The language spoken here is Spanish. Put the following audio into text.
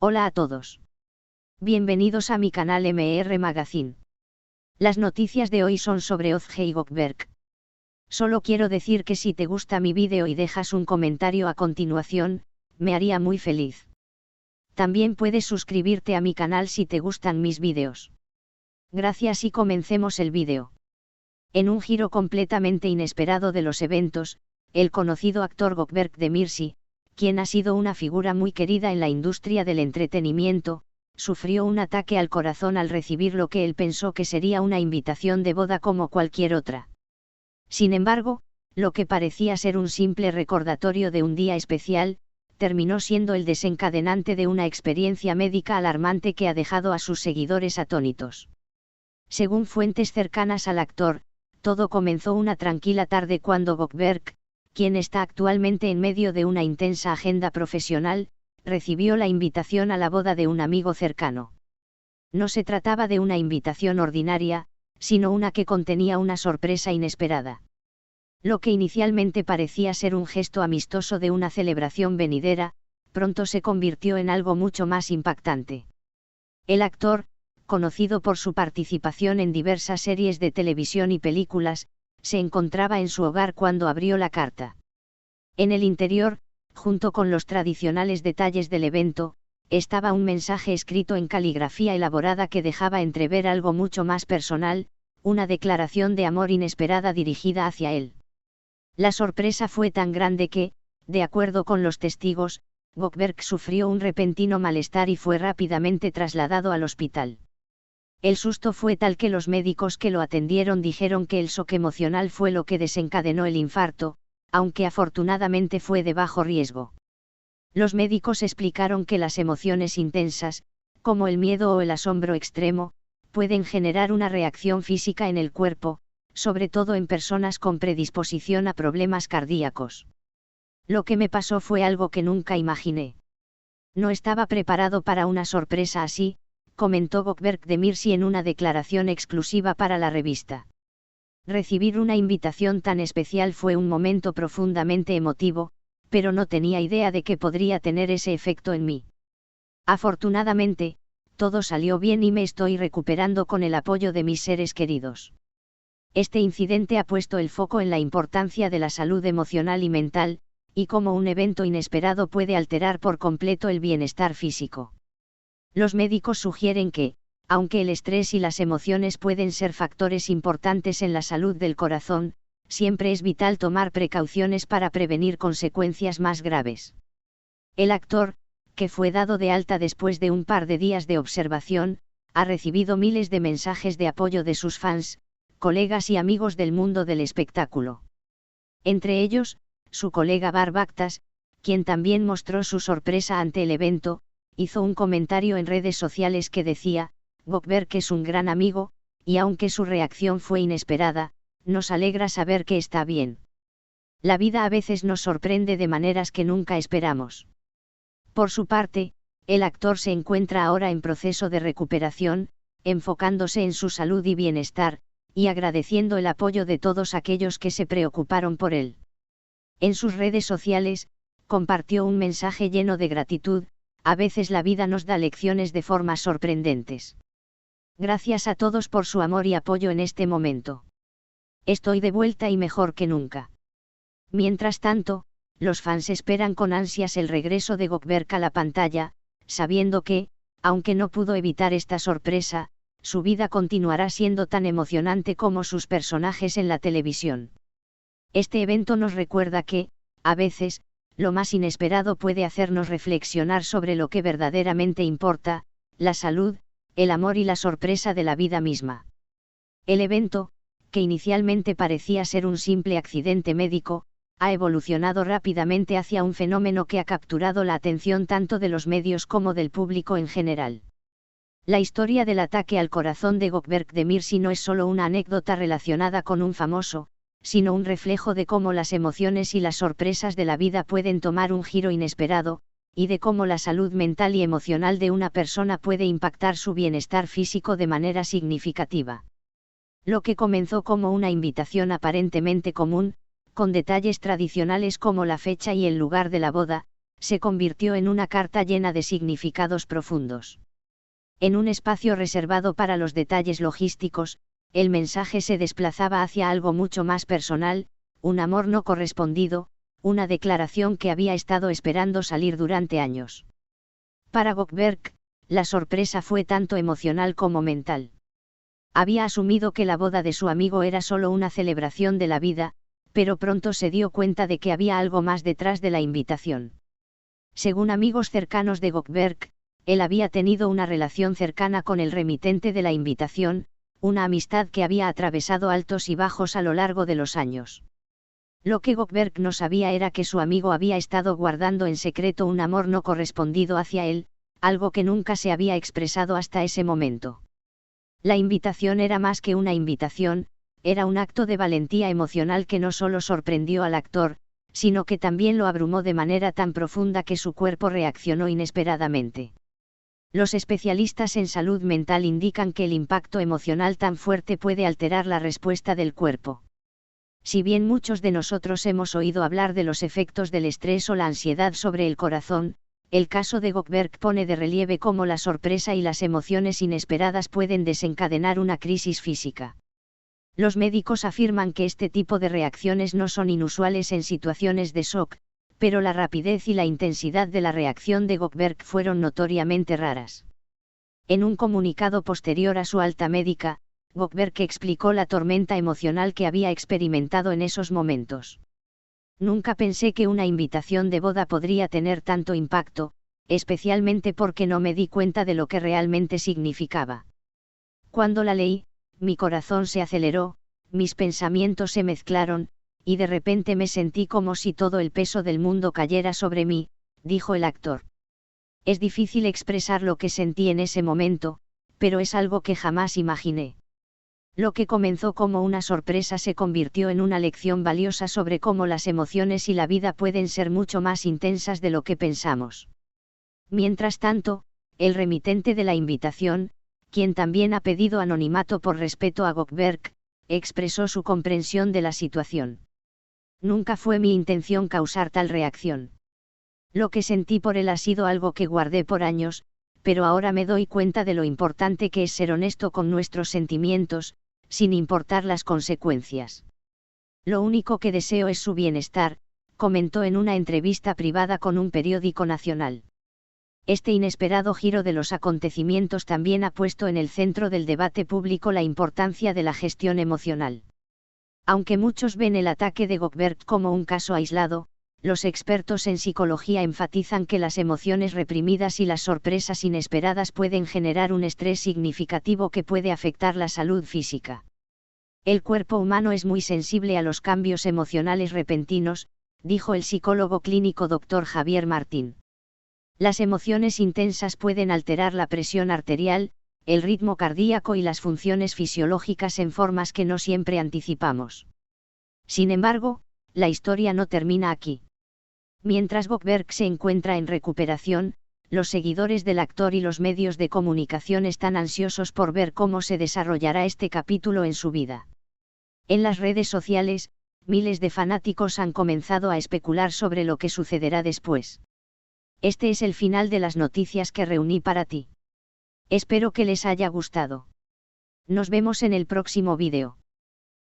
Hola a todos. Bienvenidos a mi canal MR Magazine. Las noticias de hoy son sobre Ozge Gökberk. Solo quiero decir que si te gusta mi vídeo y dejas un comentario a continuación, me haría muy feliz. También puedes suscribirte a mi canal si te gustan mis vídeos. Gracias y comencemos el vídeo. En un giro completamente inesperado de los eventos, el conocido actor Gökberk Demirci, quien ha sido una figura muy querida en la industria del entretenimiento, sufrió un ataque al corazón al recibir lo que él pensó que sería una invitación de boda como cualquier otra. Sin embargo, lo que parecía ser un simple recordatorio de un día especial, terminó siendo el desencadenante de una experiencia médica alarmante que ha dejado a sus seguidores atónitos. Según fuentes cercanas al actor, todo comenzó una tranquila tarde cuando Gökberk, quien está actualmente en medio de una intensa agenda profesional, recibió la invitación a la boda de un amigo cercano. No se trataba de una invitación ordinaria, sino una que contenía una sorpresa inesperada. Lo que inicialmente parecía ser un gesto amistoso de una celebración venidera, pronto se convirtió en algo mucho más impactante. El actor, conocido por su participación en diversas series de televisión y películas, se encontraba en su hogar cuando abrió la carta. En el interior, junto con los tradicionales detalles del evento, estaba un mensaje escrito en caligrafía elaborada que dejaba entrever algo mucho más personal, una declaración de amor inesperada dirigida hacia él. La sorpresa fue tan grande que, de acuerdo con los testigos, Gökberk sufrió un repentino malestar y fue rápidamente trasladado al hospital. El susto fue tal que los médicos que lo atendieron dijeron que el shock emocional fue lo que desencadenó el infarto, aunque afortunadamente fue de bajo riesgo. Los médicos explicaron que las emociones intensas, como el miedo o el asombro extremo, pueden generar una reacción física en el cuerpo, sobre todo en personas con predisposición a problemas cardíacos. Lo que me pasó fue algo que nunca imaginé. No estaba preparado para una sorpresa así, comentó Gökberk Demirci en una declaración exclusiva para la revista. Recibir una invitación tan especial fue un momento profundamente emotivo, pero no tenía idea de que podría tener ese efecto en mí. Afortunadamente, todo salió bien y me estoy recuperando con el apoyo de mis seres queridos. Este incidente ha puesto el foco en la importancia de la salud emocional y mental, y cómo un evento inesperado puede alterar por completo el bienestar físico. Los médicos sugieren que, aunque el estrés y las emociones pueden ser factores importantes en la salud del corazón, siempre es vital tomar precauciones para prevenir consecuencias más graves. El actor, que fue dado de alta después de un par de días de observación, ha recibido miles de mensajes de apoyo de sus fans, colegas y amigos del mundo del espectáculo. Entre ellos, su colega Barb Actas, quien también mostró su sorpresa ante el evento, hizo un comentario en redes sociales que decía: Gökberk es un gran amigo, y aunque su reacción fue inesperada, nos alegra saber que está bien. La vida a veces nos sorprende de maneras que nunca esperamos. Por su parte, el actor se encuentra ahora en proceso de recuperación, enfocándose en su salud y bienestar, y agradeciendo el apoyo de todos aquellos que se preocuparon por él. En sus redes sociales, compartió un mensaje lleno de gratitud: a veces la vida nos da lecciones de formas sorprendentes. Gracias a todos por su amor y apoyo en este momento. Estoy de vuelta y mejor que nunca. Mientras tanto, los fans esperan con ansias el regreso de Gökberk a la pantalla, sabiendo que, aunque no pudo evitar esta sorpresa, su vida continuará siendo tan emocionante como sus personajes en la televisión. Este evento nos recuerda que, a veces, lo más inesperado puede hacernos reflexionar sobre lo que verdaderamente importa: la salud, el amor y la sorpresa de la vida misma. El evento, que inicialmente parecía ser un simple accidente médico, ha evolucionado rápidamente hacia un fenómeno que ha capturado la atención tanto de los medios como del público en general. La historia del ataque al corazón de Gökberk Demirci no es solo una anécdota relacionada con un famoso, sino un reflejo de cómo las emociones y las sorpresas de la vida pueden tomar un giro inesperado, y de cómo la salud mental y emocional de una persona puede impactar su bienestar físico de manera significativa. Lo que comenzó como una invitación aparentemente común, con detalles tradicionales como la fecha y el lugar de la boda, se convirtió en una carta llena de significados profundos. En un espacio reservado para los detalles logísticos, el mensaje se desplazaba hacia algo mucho más personal, un amor no correspondido, una declaración que había estado esperando salir durante años. Para Goldberg, la sorpresa fue tanto emocional como mental. Había asumido que la boda de su amigo era solo una celebración de la vida, pero pronto se dio cuenta de que había algo más detrás de la invitación. Según amigos cercanos de Goldberg, él había tenido una relación cercana con el remitente de la invitación, una amistad que había atravesado altos y bajos a lo largo de los años. Lo que Goldberg no sabía era que su amigo había estado guardando en secreto un amor no correspondido hacia él, algo que nunca se había expresado hasta ese momento. La invitación era más que una invitación, era un acto de valentía emocional que no solo sorprendió al actor, sino que también lo abrumó de manera tan profunda que su cuerpo reaccionó inesperadamente. Los especialistas en salud mental indican que el impacto emocional tan fuerte puede alterar la respuesta del cuerpo. Si bien muchos de nosotros hemos oído hablar de los efectos del estrés o la ansiedad sobre el corazón, el caso de Goldberg pone de relieve cómo la sorpresa y las emociones inesperadas pueden desencadenar una crisis física. Los médicos afirman que este tipo de reacciones no son inusuales en situaciones de shock, pero la rapidez y la intensidad de la reacción de Goldberg fueron notoriamente raras. En un comunicado posterior a su alta médica, Goldberg explicó la tormenta emocional que había experimentado en esos momentos. Nunca pensé que una invitación de boda podría tener tanto impacto, especialmente porque no me di cuenta de lo que realmente significaba. Cuando la leí, mi corazón se aceleró, mis pensamientos se mezclaron, y de repente me sentí como si todo el peso del mundo cayera sobre mí, dijo el actor. Es difícil expresar lo que sentí en ese momento, pero es algo que jamás imaginé. Lo que comenzó como una sorpresa se convirtió en una lección valiosa sobre cómo las emociones y la vida pueden ser mucho más intensas de lo que pensamos. Mientras tanto, el remitente de la invitación, quien también ha pedido anonimato por respeto a Goldberg, expresó su comprensión de la situación. Nunca fue mi intención causar tal reacción. Lo que sentí por él ha sido algo que guardé por años, pero ahora me doy cuenta de lo importante que es ser honesto con nuestros sentimientos, sin importar las consecuencias. Lo único que deseo es su bienestar, comentó en una entrevista privada con un periódico nacional. Este inesperado giro de los acontecimientos también ha puesto en el centro del debate público la importancia de la gestión emocional. Aunque muchos ven el ataque de Goldberg como un caso aislado, los expertos en psicología enfatizan que las emociones reprimidas y las sorpresas inesperadas pueden generar un estrés significativo que puede afectar la salud física. El cuerpo humano es muy sensible a los cambios emocionales repentinos, dijo el psicólogo clínico Dr. Javier Martín. Las emociones intensas pueden alterar la presión arterial, el ritmo cardíaco y las funciones fisiológicas en formas que no siempre anticipamos. Sin embargo, la historia no termina aquí. Mientras Goldberg se encuentra en recuperación, los seguidores del actor y los medios de comunicación están ansiosos por ver cómo se desarrollará este capítulo en su vida. En las redes sociales, miles de fanáticos han comenzado a especular sobre lo que sucederá después. Este es el final de las noticias que reuní para ti. Espero que les haya gustado. Nos vemos en el próximo vídeo.